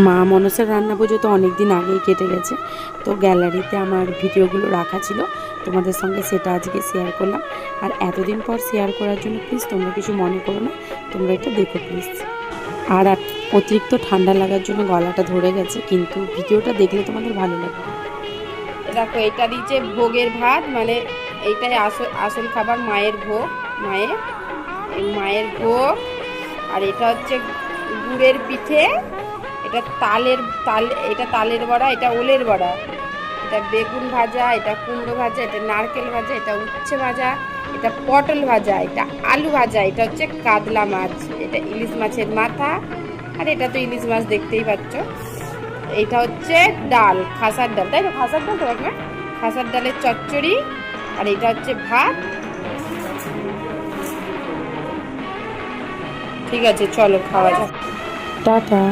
মা মনসার রান্না পুজো তো অনেক দিন আগেই কেটে গেছে, তো গ্যালারিতে আমার ভিডিওগুলো রাখা ছিল, তোমাদের সঙ্গে সেটা আজকে শেয়ার করলাম। আর এতদিন পর শেয়ার করার জন্য প্লিজ তোমরা কিছু মনে করো না, তোমরা এটা দেখো প্লিজ। আর অতিরিক্ত ঠান্ডা লাগার জন্য গলাটা ধরে গেছে, কিন্তু ভিডিওটা দেখলে তোমাদের ভালো লাগবে। দেখো এটা দিচ্ছে ভোগের ভাত, মানে এইটাই আসল খাবার, মায়ের ভোগ। মায়ের ভোগ। আর এটা হচ্ছে গুড়ের পিঠে, এটা এটা তালের বড়া, এটা ওলের বড়া, এটা বেগুন ভাজা, এটা কুমড়ো ভাজা, এটা নারকেল ভাজা, এটা উচ্ছে ভাজা, এটা পটল ভাজা, এটা আলু ভাজা, এটা হচ্ছে কাতলা মাছ, এটা ইলিশ মাছের মাথা। আর এটা তো ইলিশ মাছ দেখতেই পাচ্ছ। এটা হচ্ছে ডাল, খাসার ডাল, তাই তো? খাসার ডাল তো না, খাসার ডালের চচ্চড়ি। আর এটা হচ্ছে ভাত। ঠিক আছে, চলো খাওয়া যাক। টাটা।